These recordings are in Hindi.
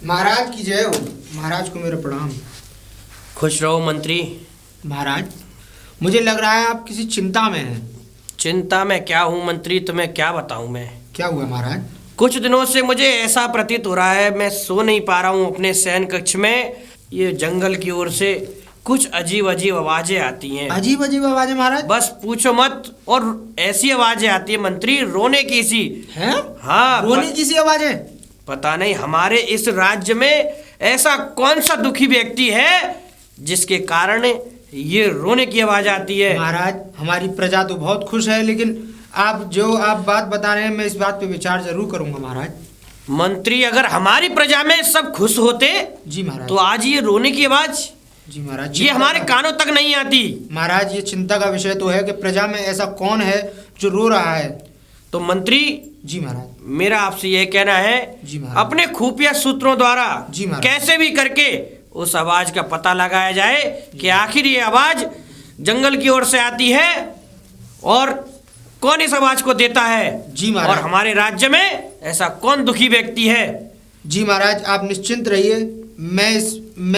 महाराज की जय हो। महाराज को मेरा प्रणाम। खुश रहो मंत्री। महाराज, मुझे लग रहा है आप किसी चिंता में हैं। चिंता में क्या हूँ मंत्री, तुम्हें क्या बताऊँ मैं। क्या हुआ महाराज? कुछ दिनों से मुझे ऐसा प्रतीत हो रहा है, मैं सो नहीं पा रहा हूँ अपने शयन कक्ष में। ये जंगल की ओर से कुछ अजीब अजीब आवाजें आती हैं। अजीब अजीब आवाजें महाराज? बस पूछो मत। और ऐसी आवाजें आती है मंत्री, रोने की सी। हैं? हाँ, रोने की सी आवाजें? पता नहीं हमारे इस राज्य में ऐसा कौन सा दुखी व्यक्ति है जिसके कारण ये रोने की आवाज आती है। महाराज, हमारी प्रजा तो बहुत खुश है, लेकिन आप बात बता रहे हैं, मैं इस बात पे विचार जरूर करूंगा महाराज। मंत्री, अगर हमारी प्रजा में सब खुश होते जी महाराज, तो आज ये रोने की आवाज जी महाराज, ये हमारे कानों तक नहीं आती। महाराज, ये चिंता का विषय तो है कि प्रजा में ऐसा कौन है जो रो रहा है। तो मंत्री जी महाराज, मेरा आपसे यह कहना है, जी महाराज, अपने खुफिया सूत्रों द्वारा जी महाराज, कैसे भी करके उस आवाज का पता लगाया जाए कि आखिर ये आवाज जंगल की ओर से आती है और कौन इस आवाज को देता है। जी महाराज, और हमारे राज्य में ऐसा कौन दुखी व्यक्ति है। जी महाराज, आप निश्चिंत रहिए, मैं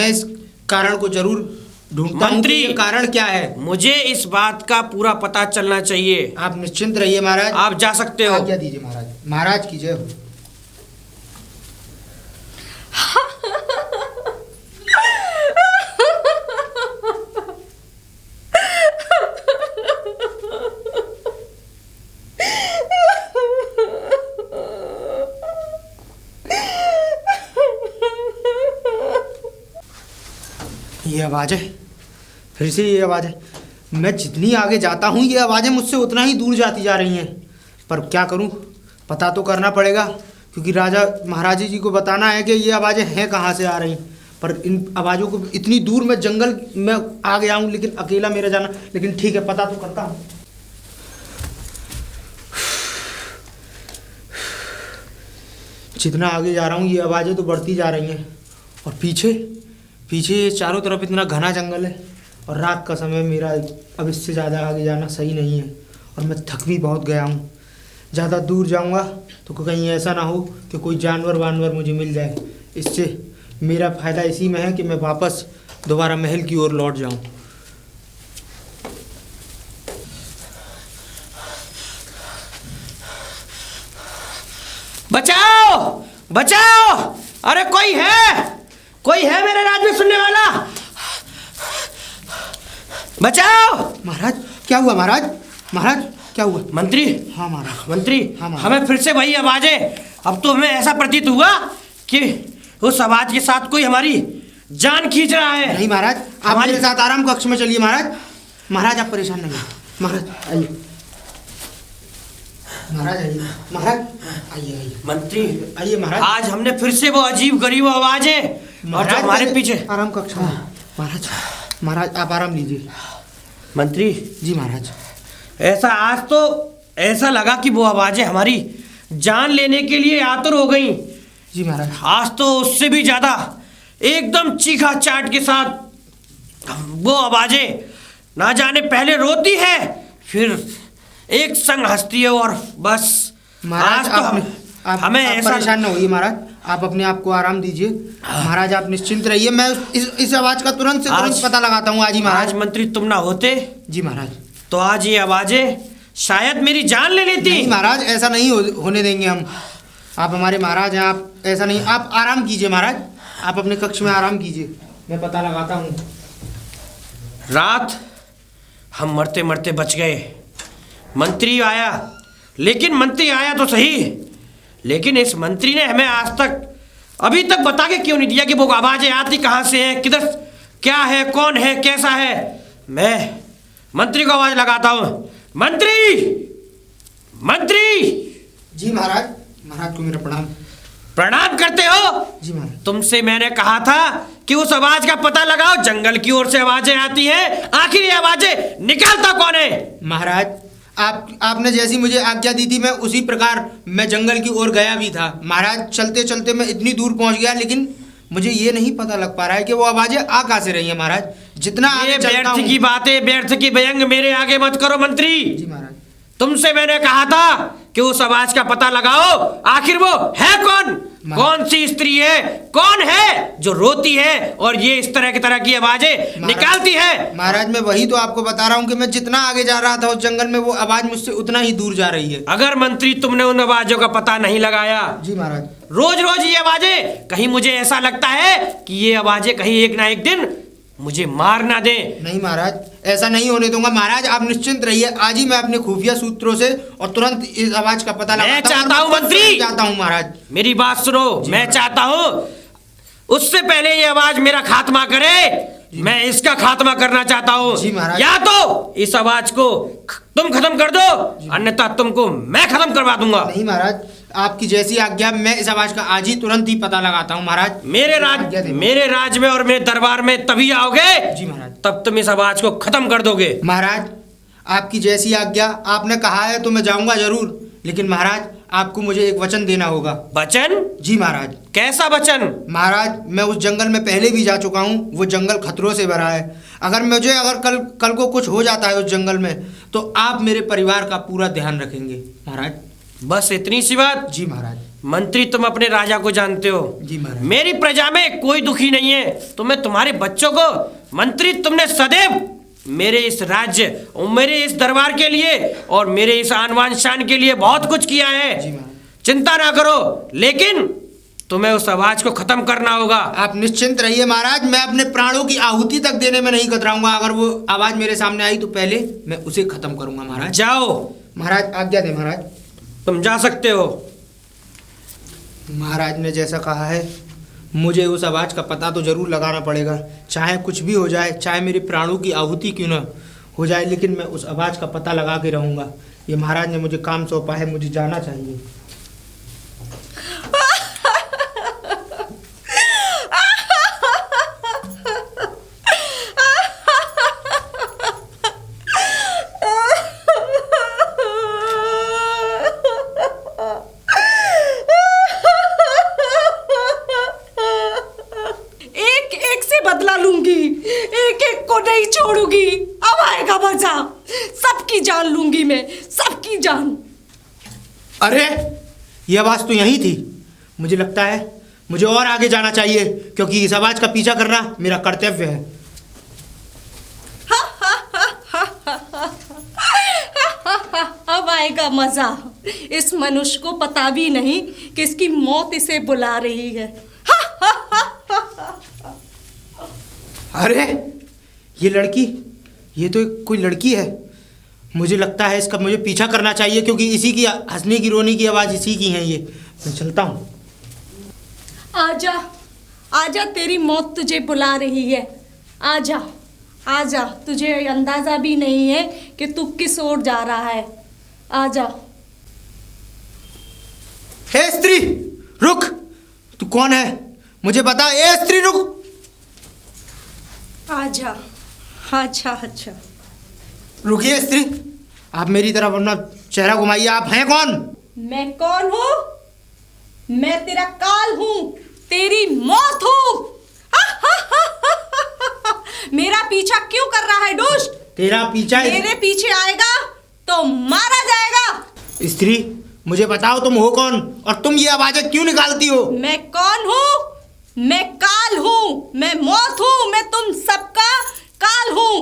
इस कारण को जरूर ढूंढता हूं कि ये कारण क्या है। मुझे इस बात का पूरा पता चलना चाहिए। आप निश्चिंत रहिए महाराज, आप जा सकते हो। आज्ञा दीजिए महाराज। महाराज की जय हो। ये आवाज़ है, फिर से ये आवाज़ है। मैं जितनी आगे जाता हूँ ये आवाज़ें मुझसे उतना ही दूर जाती जा रही हैं। पर क्या करूँ, पता तो करना पड़ेगा, क्योंकि राजा महाराजी जी को बताना है कि ये आवाज़ें हैं कहाँ से आ रही। पर इन आवाज़ों को इतनी दूर मैं जंगल में आ गया हूँ, लेकिन अकेला मेरा जाना, लेकिन ठीक है, पता तो करता हूँ। जितना आगे जा रहा हूँ ये आवाज़ें तो बढ़ती जा रही हैं। और पीछे पीछे चारों तरफ इतना घना जंगल है, और रात का समय मेरा अब इससे ज़्यादा आगे जाना सही नहीं है, और मैं थक भी बहुत गया हूँ। ज़्यादा दूर जाऊँगा तो कहीं ऐसा ना हो कि कोई जानवर वानवर मुझे मिल जाए। इससे मेरा फ़ायदा इसी में है कि मैं वापस दोबारा महल की ओर लौट जाऊँ। बचाओ बचाओ, अरे कोई है मेरे राज्य में सुनने वाला, बचाओ। महाराज क्या हुआ? महाराज महाराज क्या हुआ? मंत्री, हाँ महाराज, मंत्री, हाँ महाराज, हमें फिर से वही आवाजें। अब तो हमें ऐसा प्रतीत हुआ कि उस आवाज के साथ कोई हमारी जान खींच रहा है। नहीं महाराज, आप मेरे साथ आराम कक्ष में चलिए। महाराज महाराज, आप परेशान नहीं हैं। महाराज आइए, महाराज आइए, महाराज आइए आइए। मंत्री आइए महाराज। आज हमने फिर से वो अजीब गरीब आवाजें और जो हमारे पीछे। आराम कक्ष में। महाराज महाराज, आप आराम लीजिए। मंत्री जी महाराज, ऐसा आज तो ऐसा लगा कि वो आवाजें हमारी जान लेने के लिए आतुर हो गई। जी महाराज, आज तो उससे भी ज्यादा एकदम चीखा चाट के साथ वो आवाजें ना जाने पहले रोती है, फिर एक संग हंसती है, और बस महाराज आज तो हमें आप ऐसा परेशान न होइए महाराज, आप अपने आप को आराम दीजिए। महाराज आप निश्चिंत रहिए, मैं इस आवाज का तुरंत पता लगाता हूँ आज ही महाराज। आज मंत्री तुम ना होते जी महाराज, तो आज ये आवाजें शायद मेरी जान ले लेती। नहीं महाराज, ऐसा नहीं होने देंगे हम। आप हमारे महाराज हैं, आप ऐसा नहीं। आप आराम कीजिए महाराज, आप अपने कक्ष में आराम कीजिए, मैं पता लगाता हूँ। रात हम मरते मरते बच गए। मंत्री आया, लेकिन मंत्री आया तो सही, लेकिन इस मंत्री ने हमें आज तक अभी तक बता के क्यों नहीं दिया कि वो आवाजें आती कहाँ से है, किधर, क्या है, कौन है, कैसा है। मैं मंत्री को आवाज लगाता हूँ। मंत्री, मंत्री। जी महाराज, महाराज को मेरा प्रणाम। प्रणाम करते हो? जी महाराज। तुमसे मैंने कहा था कि उस आवाज का पता लगाओ, जंगल की ओर से आवाजें आती हैं, आखिर ये आवाजें निकालता कौन है? महाराज आपने जैसी मुझे आज्ञा दी थी, मैं उसी प्रकार मैं जंगल की ओर गया भी था। महाराज चलते चलते मैं इतनी दूर पहुंच गया, लेकिन मुझे ये नहीं पता लग पा रहा है कि वो आवाजें आ कहाँ से रही हैं। महाराज जितना आगे चलता हूं, व्यर्थ की बातें, व्यर्थ की व्यंग मेरे आगे मत करो मंत्री। जी महाराज। तुमसे मैंने कहा था कि उस आवाज का पता लगाओ, आखिर वो है कौन? कौन सी स्त्री है, कौन है जो रोती है और ये इस तरह की आवाजें निकालती है? महाराज मैं वही तो आपको बता रहा हूँ कि मैं जितना आगे जा रहा था उस जंगल में वो आवाज मुझसे उतना ही दूर जा रही है। अगर मंत्री तुमने उन आवाजों का पता नहीं लगाया, जी महाराज, रोज रोज ये आवाजें, कहीं मुझे ऐसा लगता है कि ये आवाजें कहीं एक ना एक दिन मुझे मार ना दे। नहीं महाराज, ऐसा नहीं होने दूंगा महाराज, आप निश्चिंत रहिए। आज ही मैं अपने खुफिया सूत्रों से और तुरंत इस आवाज का पता लगाता हूं। मैं चाहता हूं मंत्री, चाहता हूं महाराज, मेरी बात सुनो। मैं चाहता हूं उससे पहले ये आवाज मेरा खात्मा करे, मैं इसका खात्मा करना चाहता हूं। जी महाराज। या तो इस आवाज को तुम खत्म कर दो, अन्यथा तुमको मैं खत्म करवा दूंगा। नहीं महाराज, आपकी जैसी आज्ञा, मैं इस आवाज का आज ही तुरंत ही पता लगाता हूं महाराज। मेरे राज में और मेरे दरबार में तभी आओगे जी महाराज, तब तुम इस आवाज को खत्म कर दोगे। महाराज आपकी जैसी आज्ञा, आपने कहा है तो मैं जाऊंगा जरूर, लेकिन महाराज आपको मुझे एक वचन देना होगा। वचन? जी महाराज। कैसा वचन? महाराज मैं उस जंगल में पहले भी जा चुका हूँ, वो जंगल खतरों से भरा है। अगर कल को कुछ हो जाता है उस जंगल में, तो आप मेरे परिवार का पूरा ध्यान रखेंगे महाराज। बस इतनी सी बात? जी महाराज। मंत्री तुम अपने राजा को जानते हो। जी महाराज। मेरी प्रजा में कोई दुखी नहीं है, तो मैं तुम्हारे बच्चों को, मंत्री तुमने सदैव मेरे इस राज्य और मेरे इस दरबार के लिए और मेरे इस आन बान शान के लिए बहुत कुछ किया है। जी महाराज। चिंता ना करो, लेकिन तुम्हें उस आवाज को खत्म करना होगा। आप निश्चिंत रहिए महाराज, मैं अपने प्राणों की आहुति तक देने में नहीं कतराऊंगा। अगर वो आवाज मेरे सामने आई तो पहले मैं उसे खत्म करूंगा महाराज। जाओ महाराज, आज्ञा दे महाराज। तुम जा सकते हो। महाराज ने जैसा कहा है, मुझे उस आवाज़ का पता तो ज़रूर लगाना पड़ेगा, चाहे कुछ भी हो जाए, चाहे मेरे प्राणों की आहुति क्यों ना हो जाए, लेकिन मैं उस आवाज़ का पता लगा के रहूँगा। ये महाराज ने मुझे काम सौंपा है, मुझे जाना चाहिए। छोड़ूंगी, अब आएगा मजा, सबकी जान लूंगी मैं, सबकी जान। अरे ये आवाज तो यही थी। मुझे लगता है मुझे और आगे जाना चाहिए, क्योंकि इस आवाज का पीछा करना मेरा कर्तव्य है। अब आएगा मजा। इस मनुष्य को पता भी नहीं कि इसकी मौत इसे बुला रही है। अरे ये लड़की, ये तो कोई लड़की है। मुझे लगता है इसका मुझे पीछा करना चाहिए, क्योंकि इसी की हंसने की रोने की आवाज़ इसी की है। ये मैं चलता हूँ। आजा, आजा, तेरी मौत तुझे बुला रही है। आजा, आजा, तुझे अंदाजा भी नहीं है कि तू किस ओर जा रहा है। आजा। हे स्त्री, रुक। तू कौन है मुझे बता। ए स्त्री, रुक। आजा। अच्छा अच्छा, रुकिए स्त्री, आप मेरी तरफ अपना चेहरा घुमाइए। आप हैं कौन? मैं कौन हूँ? मैं तेरा काल हूँ, तेरी मौत हूँ। मेरा पीछा क्यों कर रहा है दुष्ट? तेरा पीछा? मेरे पीछे आएगा तो मारा जाएगा। स्त्री, मुझे बताओ तुम हो कौन और तुम ये आवाजें क्यों निकालती हो? मैं कौन हूँ? मैं काल हूँ, मैं मौत हूँ, मैं तुम सबका काल हूँ।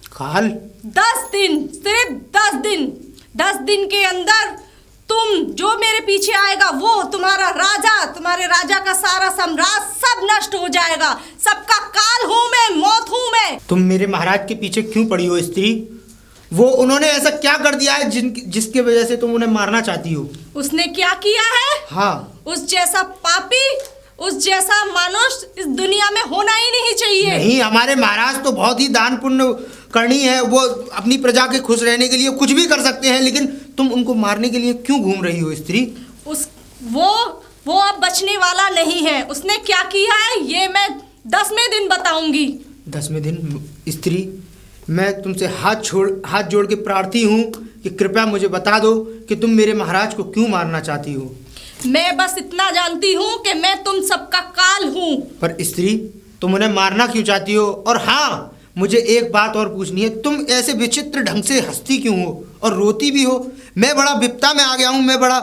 काल? 10 दिन, सिर्फ 10 दिन, 10 दिन के अंदर तुम जो मेरे पीछे आएगा वो तुम्हारा राजा, तुम्हारे राजा का सारा साम्राज्य सब नष्ट हो जाएगा। सबका काल हूँ मैं, मौत हूँ मैं। तुम मेरे महाराज के पीछे क्यों पड़ी हो स्त्री? वो उन्होंने ऐसा क्या कर दिया है जिसके वजह से तुम उन्हें मारना चाहती हो? उसने क्या किया है? हाँ, उस जैसा पापी, उस जैसा मनुष्य इस दुनिया में होना ही नहीं चाहिए। नहीं, हमारे महाराज तो बहुत ही दान पुण्य करनी है। वो अपनी प्रजा के खुश रहने के लिए कुछ भी कर सकते हैं, लेकिन तुम उनको मारने के लिए क्यों घूम रही हो स्त्री? वो अब बचने वाला नहीं है। उसने क्या किया है ये मैं 10वें दिन बताऊंगी। 10वें दिन? स्त्री, मैं तुमसे हाथ जोड़ के प्रार्थी हूँ कि कृपया मुझे बता दो कि तुम मेरे महाराज को क्यों मारना चाहती हो। मैं बस इतना जानती हूँ कि मैं तुम सबका काल हूँ। पर स्त्री, तुम उन्हें मारना क्यों चाहती हो? और हाँ, मुझे एक बात और पूछनी है, तुम ऐसे विचित्र ढंग से हंसती क्यों हो और रोती भी हो? मैं बड़ा विपदा में आ गया हूँ, मैं बड़ा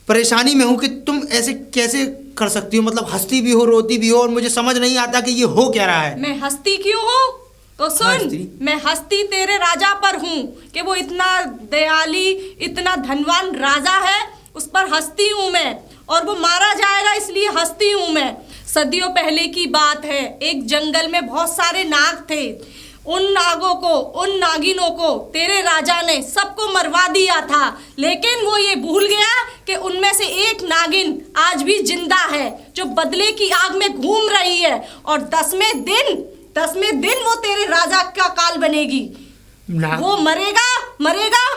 परेशानी में हूँ कि तुम ऐसे कैसे कर सकती हो, मतलब हंसती भी हो रोती भी हो, और मुझे समझ नहीं आता कि ये हो क्या रहा है। मैं हंसती क्यों हूँ तो सुन, हंसती? मैं हंसती तेरे राजा पर हूँ कि वो इतना दयाली, इतना धनवान राजा है, उस पर हंसती हूँ मैं, और वो मारा जाएगा इसलिए हंसती हूँ मैं। सदियों पहले की बात है, एक जंगल में बहुत सारे नाग थे। उन नागों को, उन नागिनों को तेरे राजा ने सबको मरवा दिया था, लेकिन वो ये भूल गया कि उनमें से एक नागिन आज भी जिंदा है, जो बदले की आग में घूम रही है, और 10वें दिन वो तेरे राजा का काल बनेगी। वो मरेगा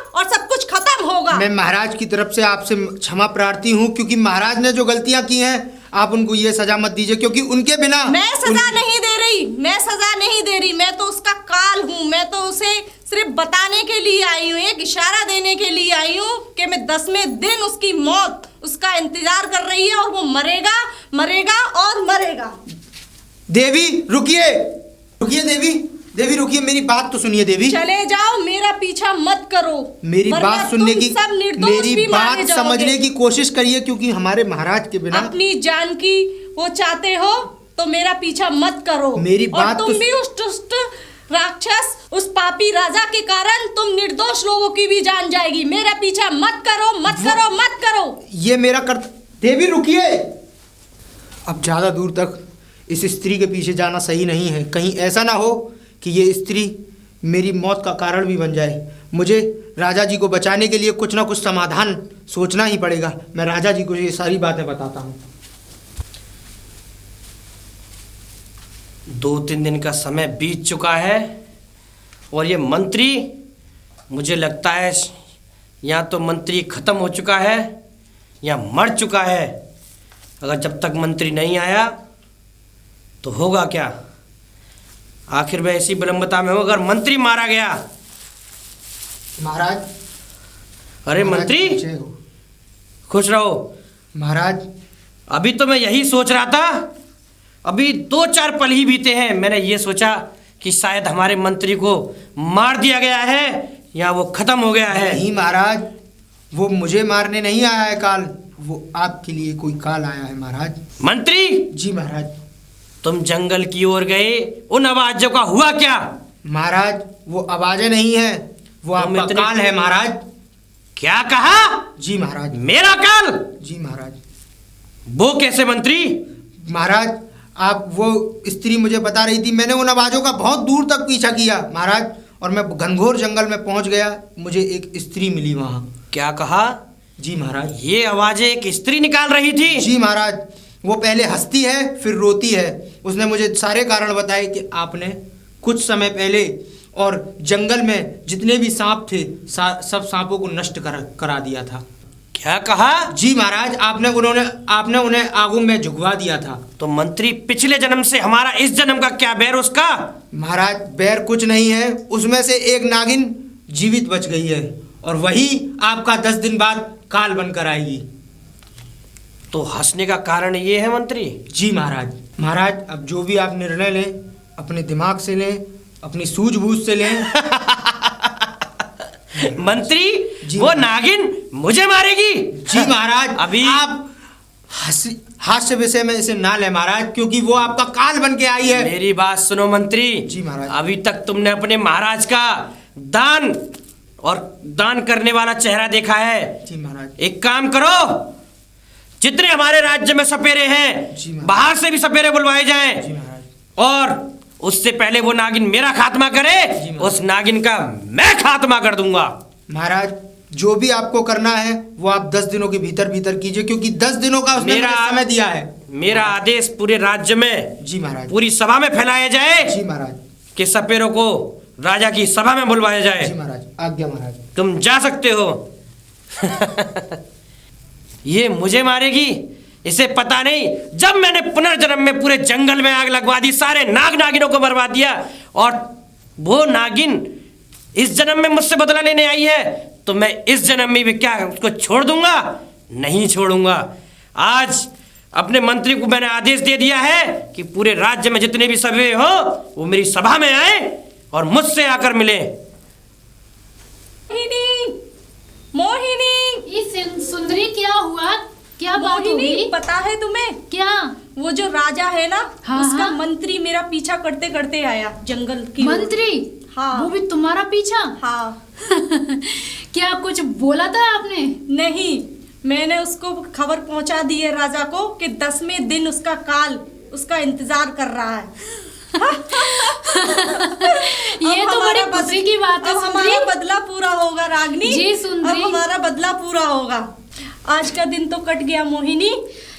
और सब कुछ खत्म होगा। मैं महाराज की तरफ से आपसे क्षमा प्रार्थी हूँ, क्योंकि महाराज ने जो गलतियां की हैं आप उनको ये सजा मत दीजिए, क्योंकि उनके बिना मैं सजा नहीं दे रही, मैं तो उसका काल हूँ। मैं तो उसे सिर्फ बताने के लिए आई हूँ, एक इशारा देने के लिए आई हूँ कि मैं 10वें दिन उसकी मौत उसका इंतजार कर रही है, और वो मरेगा और मरेगा। देवी रुकिए देवी रुकिए, मेरी बात तो सुनिए देवी। चले जाओ, मेरा पीछा मत करो। मेरी वरना बात सुनने तुम की, सब निर्दोष मेरी भी मारे बात जाओगे। समझने की कोशिश करिए, क्योंकि हमारे महाराज के बिना अपनी जान की वो चाहते हो तो मेरा पीछा मत करो। मेरी और बात तुम तो भी उस दुष्ट राक्षस, उस पापी राजा के कारण तुम निर्दोष लोगों की भी जान जाएगी। मेरा पीछा मत करो। ये मेरा देवी रुकिए। अब ज्यादा दूर तक इस स्त्री के पीछे जाना सही नहीं है, कहीं ऐसा ना हो कि ये स्त्री मेरी मौत का कारण भी बन जाए। मुझे राजा जी को बचाने के लिए कुछ ना कुछ समाधान सोचना ही पड़ेगा। मैं राजा जी को ये सारी बातें बताता हूँ। 2-3 दिन का समय बीत चुका है, और ये मंत्री, मुझे लगता है या तो मंत्री खत्म हो चुका है या मर चुका है। अगर जब तक मंत्री नहीं आया तो होगा क्या? आखिर मैं ऐसी विलंबता में हूँ, अगर मंत्री मारा गया। महाराज, अरे मंत्री, खुश रहो महाराज। अभी तो मैं यही सोच रहा था, अभी 2-4 पल ही बीते हैं, मैंने ये सोचा कि शायद हमारे मंत्री को मार दिया गया है या वो खत्म हो गया है। नहीं महाराज, वो मुझे मारने नहीं आया है काल, वो आपके लिए कोई काल आया है महाराज। मंत्री जी महाराज। तुम जंगल की ओर गए, उन आवाजों का हुआ क्या? महाराज वो आवाजें नहीं है, वो आपका काल है महाराज। क्या कहा? जी महाराज। मेरा काल? जी महाराज। वो कैसे मंत्री? महाराज आप, वो स्त्री मुझे बता रही थी, मैंने उन आवाजों का बहुत दूर तक पीछा किया महाराज, और मैं घनघोर जंगल में पहुंच गया, मुझे एक स्त्री मिली वहाँ। क्या कहा? जी महाराज। ये आवाजें एक स्त्री निकाल रही थी? जी महाराज। वो पहले हंसती है फिर रोती है। उसने मुझे सारे कारण बताए कि आपने कुछ समय पहले और जंगल में जितने भी सांप थे सब सांपों को नष्ट करा दिया था। क्या कहा? जी महाराज, आपने उन्हें आगों में झुकवा दिया था। तो मंत्री, पिछले जन्म से हमारा इस जन्म का क्या बैर उसका? महाराज बैर कुछ नहीं है, उसमें से एक नागिन जीवित बच गई है, और वही आपका 10 दिन बाद काल बनकर आएगी। तो हंसने का कारण ये है मंत्री? जी महाराज। महाराज अब जो भी आप निर्णय लें, अपने दिमाग से लें, अपनी सूझबूझ से लें। मंत्री, वो नागिन मुझे मारेगी? जी महाराज। अभी आप हास्य विषय में इसे ना ले महाराज, क्योंकि वो आपका काल बन के आई है। मेरी बात सुनो मंत्री। जी महाराज। अभी तक तुमने अपने महाराज का दान करने वाला चेहरा देखा है। जी महाराज। एक काम करो, जितने हमारे राज्य में सपेरे हैं बाहर से भी सपेरे बुलवाए जाएं। जी महाराज। और उससे पहले वो नागिन मेरा खात्मा करे, उस नागिन का मैं खात्मा कर दूंगा। महाराज जो भी आपको करना है वो आप 10 दिनों के भीतर कीजिए, क्योंकि 10 दिनों का उसने मुझे समय दिया है। मेरा आदेश पूरे राज्य में, जी महाराज, पूरी सभा में फैलाया जाए। जी महाराज। कि सपेरों को राजा की सभा में बुलवाया जाए। जी महाराज। आज्ञा महाराज। तुम जा सकते हो। ये मुझे मारेगी, इसे पता नहीं जब मैंने पुनर्जन्म में पूरे जंगल में आग लगवा दी, सारे नागिनों को बर्बाद दिया, और वो नागिन इस जन्म में मुझसे बदला लेने आई है, तो मैं इस जन्म में भी क्या उसको छोड़ दूंगा? नहीं छोड़ूंगा। आज अपने मंत्री को मैंने आदेश दे दिया है कि पूरे राज्य में जितने भी सभे हो वो मेरी सभा में आए और मुझसे आकर मिले। मोहिनी, इस सुंदरी क्या हुआ? क्या बात हो मोहिनी, गई? पता है तुम्हें? क्या? वो जो राजा है ना, हाँ, उसका हाँ। मंत्री मेरा पीछा करते करते आया जंगल की ओर। मंत्री? हाँ। वो भी तुम्हारा पीछा? हाँ। क्या कुछ बोला था आपने? नहीं, मैंने उसको खबर पहुंचा दी है राजा को कि 10वें दिन उसका काल उसका इंतजार कर रहा है। ये अब तो बड़ी हमारा खुशी की बात है अब सुंदरी। हमारा बदला पूरा होगा रागनी। जी सुंदरी। अब हमारा बदला पूरा होगा। आज का दिन तो कट गया मोहिनी,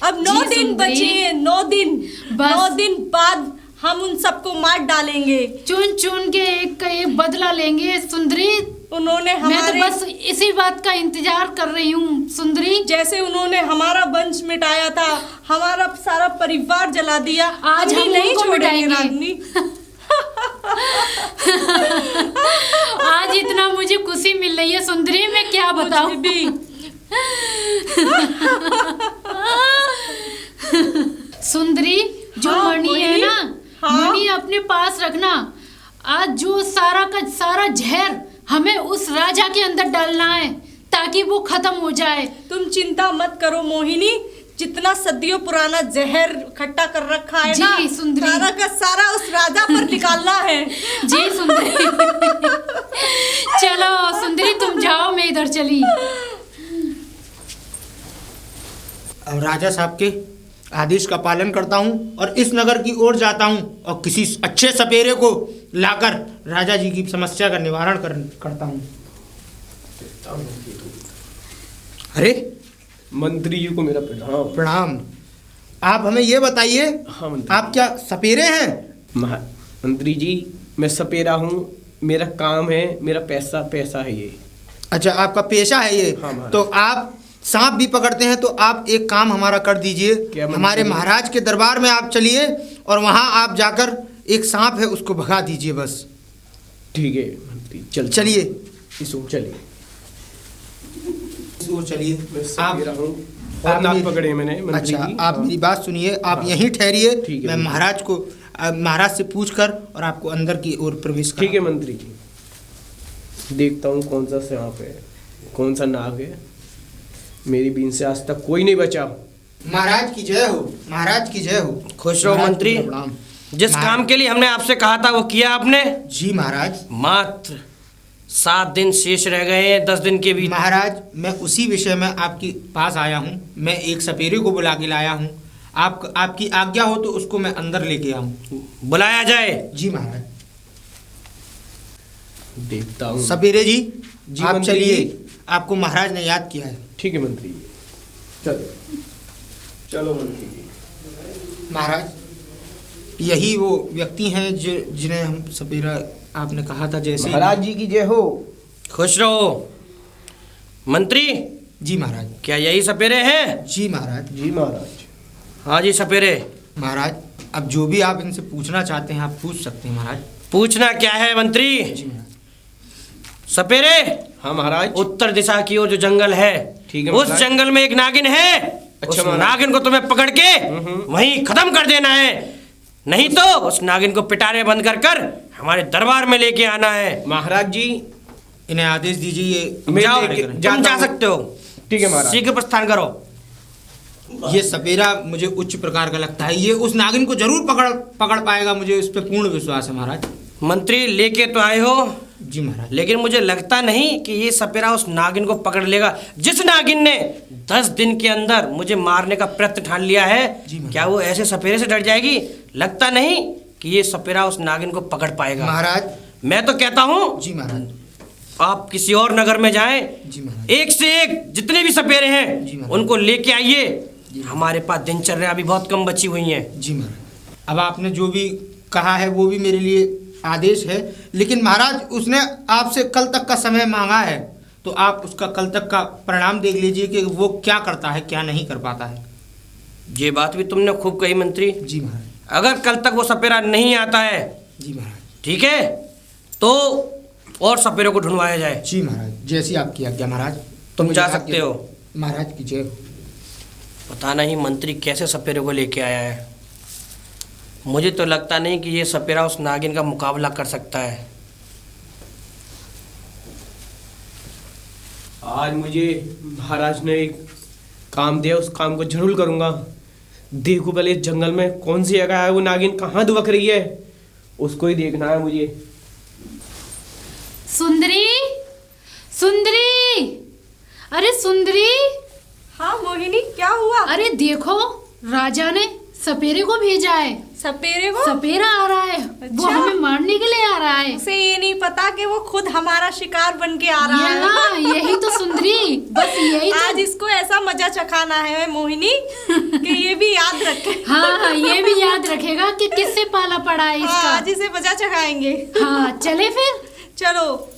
अब 9 जी दिन सुंदरी। बचे हैं। 9 दिन, बस। 9 दिन बाद हम उन सबको मार डालेंगे। चुन चुन के एक का एक बदला लेंगे सुंदरी। उन्होंने मैं तो हमारे बस इसी बात का इंतजार कर रही हूँ सुंदरी। जैसे उन्होंने हमारा वंश मिटाया था, हमारा सारा परिवार जला दिया, आज हम नहीं उनको छोड़ेंगे मिटाएंगे। रागनी। आज इतना मुझे खुशी मिल रही है सुंदरी, मैं क्या बताऊं। मुझे भी। सुंदरी, जो हाँ, मणि है मोहिनी। ना, हाँ। मणि अपने पास रखना। आज जो सारा का सारा जहर हमें उस राजा के अंदर डालना है ताकि वो खत्म हो जाए। तुम चिंता मत करो मोहिनी, जितना सदियों पुराना जहर इकट्ठा कर रखा है जी, ना, सुंदरी। सारा का सारा उस राजा पर निकालना है। जी सुंदरी। चलो सुंदरी, तुम जाओ, मैं इधर चली। अब राजा साहब के आदेश का पालन करता हूँ और इस नगर की ओर जाता हूँ और किसी अच्छे सपेरे को लाकर राजा जी की समस्या का निवारण करता हूँ। अरे मंत्री जी को मेरा प्रणाम। प्रणाम। आप हमें ये बताइए, हाँ मंत्री। आप क्या सपेरे हैं? मंत्री जी, मैं सपेरा हूँ, मेरा काम है, मेरा पैसा पैसा है ये। अच्छा, आपका पेशा है ये? हाँ, महाराज। तो आप सांप भी पकड़ते हैं, तो आप एक काम हमारा कर दीजिए। क्या मंत्री? हमारे महाराज के दरबार में आप चलिए और वहाँ आप जाकर एक सांप है उसको भगा दीजिए बस। ठीक है मंत्री, चलिए इस ओर चलिए। इस ओर चलिए। मैं आप सपेरा हूँ और नाक मेरी- पकड़े मैंने मंत्री अच्छा, जी। आप हाँ। मेरी बात सुनिए, आप हाँ। यहीं ठहरिए। ठीक है, मैं मंत्री। महाराज को महाराज से पूछकर और आपको अंदर की ओर प्रवेश ठीक है मंत्री जी, देखता हूँ कौन सा सांप है, कौन सा नाग है। मेरी बीन से आज तक कोई नहीं बचा। महाराज की जय हो, महाराज की जय हो। खुश रहो महाराज मंत्री। को प्रणाम। जिस काम के लिए हमने आपसे कहा था वो किया आपने। जी महाराज। मात्र 7 दिन शेष रह गए हैं 10 दिन के भी। महाराज, मैं उसी विषय में आपके पास आया हूँ। मैं एक सपेरे को बुला के लाया हूँ। आपकी आज्ञा हो तो उसको मैं अंदर लेके आऊँ। बुलाया जाए। जी महाराज। देखता हूँ। सपेरे जी, जी आप मंत्री चलिए, जी। आपको महाराज ने याद किया है। ठीक है मंत्री जी, चलो चलो मंत्री जी। महाराज, यही वो व्यक्ति हैं जो जिन्हें हम सपेरा आपने कहा था। जैसे महाराज जी की जय हो। खुश रहो मंत्री। जी महाराज। क्या यही सपेरे हैं? जी महाराज। जी महाराज। हाँ जी सपेरे। महाराज, अब जो भी आप इनसे पूछना चाहते हैं आप पूछ सकते हैं महाराज। पूछना क्या है मंत्री? जी महाराज। सपेरे। हाँ महाराज। उत्तर दिशा की ओर जो जंगल है, ठीक है उस महाराज। जंगल में एक नागिन है। अच्छा उस महाराज। नागिन को तुम्हें पकड़ के वहीं खत्म कर देना है, नहीं तो उस नागिन को पिटारे बंद कर कर हमारे दरबार में लेके आना है। महाराज जी इन्हें आदेश दीजिए ये मैं जाओ, लेके तुम जाता जा हूँ। सकते हो। ठीक है महाराज। शीघ्र प्रस्थान करो। ये सपेरा मुझे उच्च प्रकार का लगता है। ये उस नागिन को जरूर पकड़ पाएगा, मुझे उस पर पूर्ण विश्वास है महाराज। मंत्री लेके तो आए हो, जी महाराज। लेकिन मुझे लगता नहीं कि ये सपेरा उस नागिन को पकड़ लेगा। जिस नागिन ने 10 दिन के अंदर मुझे मारने का प्रयत्न ठान लिया है, जी महाराज। क्या वो ऐसे सपेरे से डर जाएगी? लगता नहीं कि ये सपेरा उस नागिन को पकड़ पाएगा। महाराज। मैं तो कहता हूँ जी महाराज। आप किसी और नगर में जाएं, जी महाराज। एक से एक जितने भी सपेरे जी हैं महाराज। उनको लेके आइए। हमारे पास दिनचर्या अभी बहुत कम बची हुई हैं। जी महाराज। अब आपने जो भी कहा है वो भी मेरे लिए आदेश है, लेकिन महाराज उसने आपसे कल तक का समय मांगा है, तो आप उसका कल तक का परिणाम देख लीजिए कि वो क्या करता है क्या नहीं कर पाता है। ये बात भी तुमने खूब कही मंत्री। जी महाराज। अगर कल तक वो सपेरा नहीं आता है, जी महाराज। ठीक है, तो और सपेरों को ढूंढवाया जाए। जी महाराज, जैसी आपकी आज्ञा महाराज। तुम मुझे जा आज्ञा- सकते हो। महाराज की जय हो। पता नहीं मंत्री कैसे सपेरे को लेके आया है। मुझे तो लगता नहीं कि ये सपेरा उस नागिन का मुकाबला कर सकता है। आज मुझे महाराज ने एक काम दिया, उस काम को जरूर करूंगा। देखो पहले इस जंगल में कौन सी जगह है, वो नागिन कहाँ दुबक रही है, उसको ही देखना है मुझे। सुंदरी, सुंदरी, अरे सुंदरी, हाँ मोहिनी, क्या हुआ? अरे देखो, राजा ने सपेरे को भेजा है। सपेरे को? सपेरा आ रहा है। वो अच्छा। हमें मारने के लिए आ रहा है। उसे ये नहीं पता कि वो खुद हमारा शिकार बन के आ रहा ये है। ना, यही तो सुंदरी, बस यही तो। आज इसको ऐसा मजा चखाना है मोहिनी कि ये भी याद रखे। हाँ हाँ, ये भी याद रखेगा कि किससे पाला पड़ा है हाँ, इसका। आज इसे मजा चखाएंगे। हाँ, चले फिर। चलो।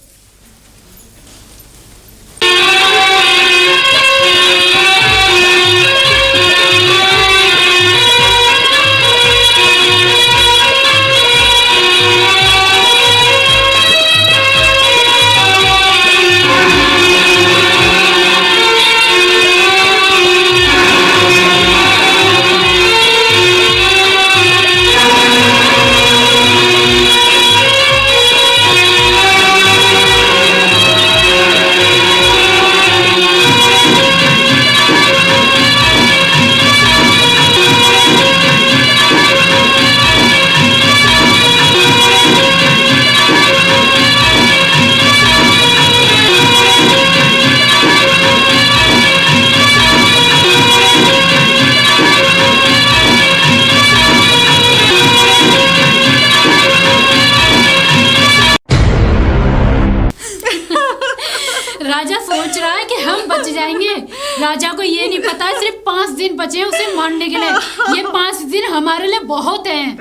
राजा सोच रहा है कि हम बच जाएंगे। राजा को ये नहीं पता सिर्फ 5 दिन बचे हैं उसे मारने के लिए। ये 5 दिन हमारे लिए बहुत हैं।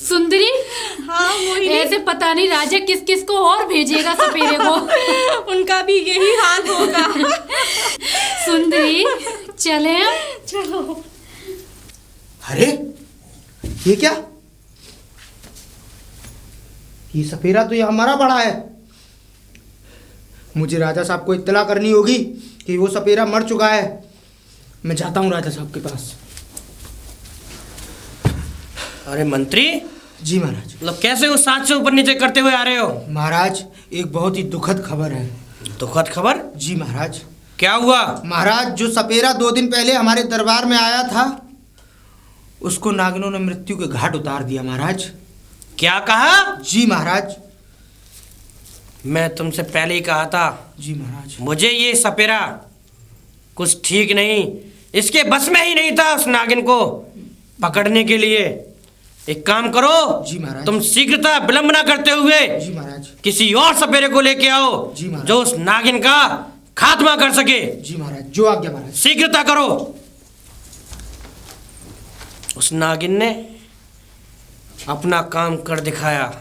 सुंदरी, हाँ मोहिनी, ऐसे पता नहीं राजा किस किस को और भेजेगा सपेरे को। उनका भी यही हाल होगा। सुंदरी, चले हम। चलो। अरे ये क्या? ये सपेरा तो ये हमारा बड़ा है। मुझे राजा साहब को इत्तला करनी होगी कि वो सपेरा मर चुका है। मैं जाता हूँ राजा साहब के पास। अरे मंत्री, जी महाराज। मतलब कैसे उस सांच से ऊपर नीचे करते हुए आ रहे हो? महाराज, एक बहुत ही दुखद खबर है। दुखद खबर? जी महाराज। क्या हुआ? महाराज, जो सपेरा 2 दिन पहले हमारे दरबार में आया था, उसको नागिनों ने मृत्यु के घाट उतार दिया महाराज। क्या कहा? जी महाराज। मैं तुमसे पहले ही कहा था। जी महाराज। मुझे ये सपेरा कुछ ठीक नहीं, इसके बस में ही नहीं था उस नागिन को पकड़ने के लिए। एक काम करो, जी महाराज। तुम शीघ्रता विलंब ना करते हुए जी महाराज। किसी और सपेरे को लेके आओ जी महाराज। जो उस नागिन का खात्मा कर सके। जी महाराज, जो आज्ञा महाराज। शीघ्रता करो। उस नागिन ने अपना काम कर दिखाया।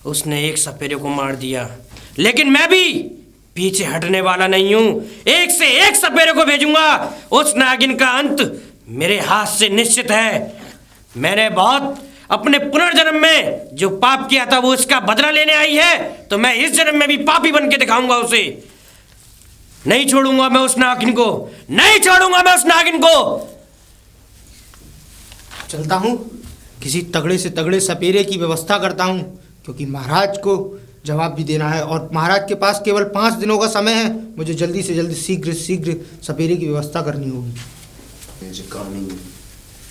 उसने एक सपेरे को मार दिया, लेकिन मैं भी पीछे हटने वाला नहीं हूं। एक से एक सपेरे को भेजूंगा। उस नागिन का अंत मेरे हाथ से निश्चित है। मैंने बहुत अपने पुनर्जन्म में जो पाप किया था वो इसका बदला लेने आई है, तो मैं इस जन्म में भी पापी बन के दिखाऊंगा उसे। नहीं छोड़ूंगा मैं उस नागिन को, नहीं छोड़ूंगा मैं उस नागिन को। चलता हूँ, किसी तगड़े से तगड़े सपेरे की व्यवस्था करता हूँ, क्योंकि महाराज को जवाब भी देना है और महाराज के पास केवल 5 दिनों का समय है। मुझे जल्दी से जल्दी शीघ्र सपेरे की व्यवस्था करनी होगी।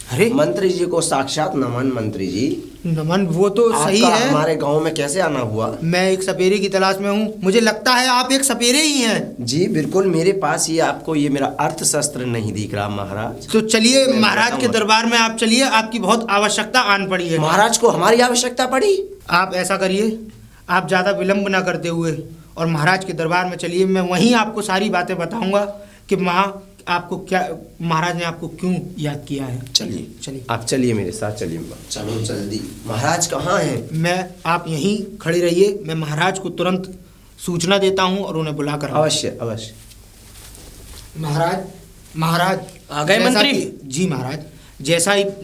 अरे मंत्री जी को साक्षात नमन। मंत्री जी, नमन, वो तो सही आपका है। हमारे गांव में कैसे आना हुआ? मैं एक सपेरे की तलाश में हूँ। मुझे लगता है आप एक सपेरे ही हैं। जी बिल्कुल, मेरे पास ये आपको ये मेरा अर्थ शस्त्र नहीं दिख रहा महाराज। तो चलिए, मैं महाराज के बताऊंगा। दरबार में आप चलिए, आपकी बहुत आवश्यकता आन पड़ी है। महाराज को हमारी आवश्यकता पड़ी? आप ऐसा करिए, आप ज़्यादा विलंब ना करते हुए और महाराज के दरबार में चलिए। मैं वहीं आपको सारी बातें बताऊंगा कि आपको क्या, महाराज ने आपको क्यों याद किया है। चलिए चलिए, आप चलिए मेरे साथ, चलिए। चलो जल्दी। महाराज कहाँ हैं? आप यहीं खड़े रहिए। मैं महाराज को तुरंत सूचना देता हूँ और उन्हें बुला कर। अवश्य अवश्य। महाराज आ गए जैसा मंत्री? जी महाराज,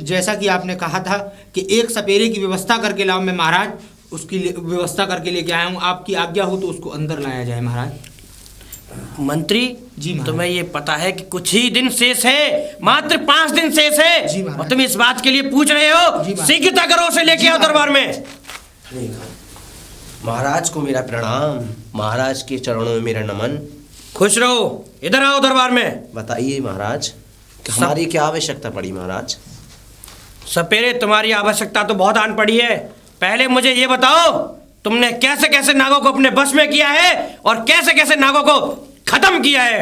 जैसा कि आपने कहा था कि एक सपेरे की व्यवस्था करके लाओ, मैं महाराज उसकी व्यवस्था करके लेके आया हूँ। आपकी आज्ञा हो तो उसको अंदर लाया जाए महाराज। मंत्री जी महाराज। तुम्हें ये पता है कि कुछ ही दिन शेष है, मात्र 5 दिन शेष है, जी महाराज। और तुम इस बात के लिए पूछ रहे हो। जी महाराज। शीघ्रता करो, उसे लेके जी आओ दरबार में। महाराज को मेरा प्रणाम, महाराज के चरणों में मेरा नमन। खुश रहो, इधर आओ दरबार में। बताइए महाराज कि हमारी क्या आवश्यकता पड़ी महाराज। सपेरे, तुम्हारी आवश्यकता तो बहुत आन पड़ी है। पहले मुझे ये बताओ, तुमने कैसे कैसे नागों को अपने बस में किया है और कैसे कैसे नागों को खत्म किया है?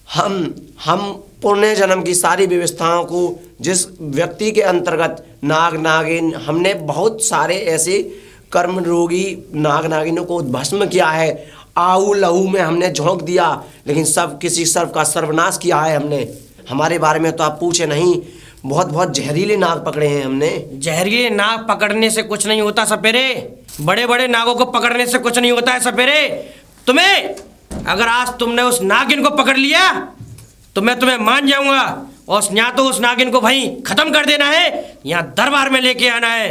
हम पुण्य जन्म की सारी व्यवस्थाओं को, जिस व्यक्ति के अंतर्गत नाग नागिन, हमने बहुत सारे ऐसे कर्म रोगी नाग नागिनों को भस्म किया है। आऊ लहू में हमने झोंक दिया, लेकिन सब किसी सर्व का सर्वनाश किया है हमने। हमारे बारे में तो आप पूछे नहीं, बहुत बहुत जहरीले नाग पकड़े हैं हमने। जहरीले नाग पकड़ने से कुछ नहीं होता सपेरे, बड़े बड़े नागों को पकड़ने से कुछ नहीं होता है सपेरे। तुम्हें अगर आज तुमने उस नागिन को पकड़ लिया तो मैं तुम्हें मान जाऊंगा, और या तो उस नागिन को वहीं खत्म कर देना है या दरबार में लेके आना है।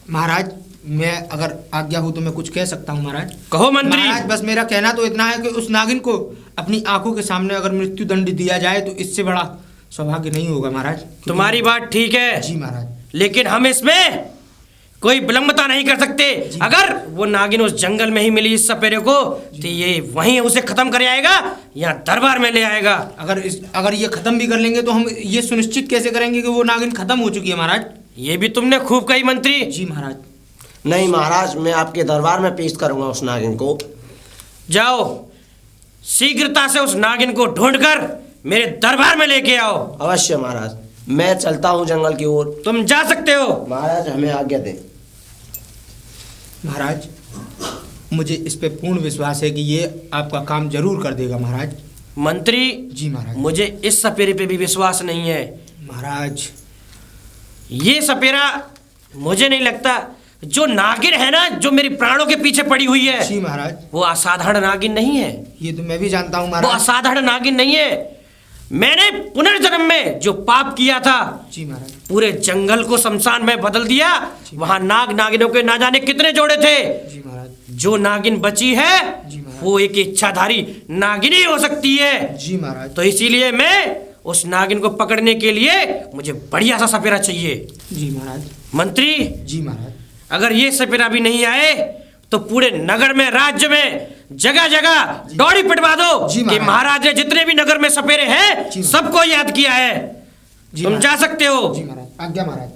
महाराज, मैं अगर आज्ञा हो तो मैं कुछ कह सकता हूँ महाराज। कहो मंत्री। महाराज, बस मेरा कहना तो इतना है कि उस नागिन को अपनी आंखों के सामने अगर मृत्यु दंड दिया जाए तो इससे बड़ा सौभाग्य नहीं होगा महाराज। तुम्हारी बात ठीक है जी महाराज, लेकिन हम इसमें कोई विलंबता नहीं कर सकते। अगर वो नागिन उस जंगल में ही मिली इस सपेरे को तो ये वहीं उसे खत्म कर आएगा या दरबार में ले आएगा। अगर ये खत्म भी कर लेंगे तो हम ये सुनिश्चित कैसे करेंगे कि वो नागिन खत्म हो चुकी है महाराज? ये भी तुमने खूब कही मंत्री। जी महाराज। नहीं महाराज, मैं आपके दरबार में पेश करूंगा उस नागिन को। जाओ, शीघ्रता से उस नागिन को ढूंढकर मेरे दरबार में लेके आओ। अवश्य महाराज, मैं चलता हूँ जंगल की ओर। तुम जा सकते हो। महाराज, हमें आज्ञा दें। महाराज, मुझे इस पे पूर्ण विश्वास है कि ये आपका काम जरूर कर देगा महाराज। मंत्री जी महाराज। मुझे इस सपेरे पे भी विश्वास नहीं है महाराज। ये सपेरा मुझे नहीं लगता, जो नागिन है ना, जो मेरी प्राणों के पीछे पड़ी हुई है, जी महाराज, वो असाधारण नागिन नहीं है। ये तो मैं भी जानता हूँ वो महाराज। असाधारण नागिन नहीं है। मैंने पुनर्जन्म में जो पाप किया था, जी महाराज, पूरे जंगल को शमशान में बदल दिया। वहां नाग नागिनों के ना जाने कितने जोड़े थे। जी महाराज। जो नागिन बची है जी महाराज। वो एक इच्छाधारी नागिन ही हो सकती है। जी महाराज। तो इसीलिए मैं उस नागिन को पकड़ने के लिए मुझे बढ़िया सा सपेरा चाहिए। जी महाराज। मंत्री जी महाराज। अगर ये सपेरा भी नहीं आए तो पूरे नगर में, राज्य में, जगह जगह दौड़ी पिटवा दो जी कि महाराज ने जितने भी नगर में सपेरे हैं सबको याद किया है। तुम जा सकते हो। जी महाराज, आज्ञा महाराज।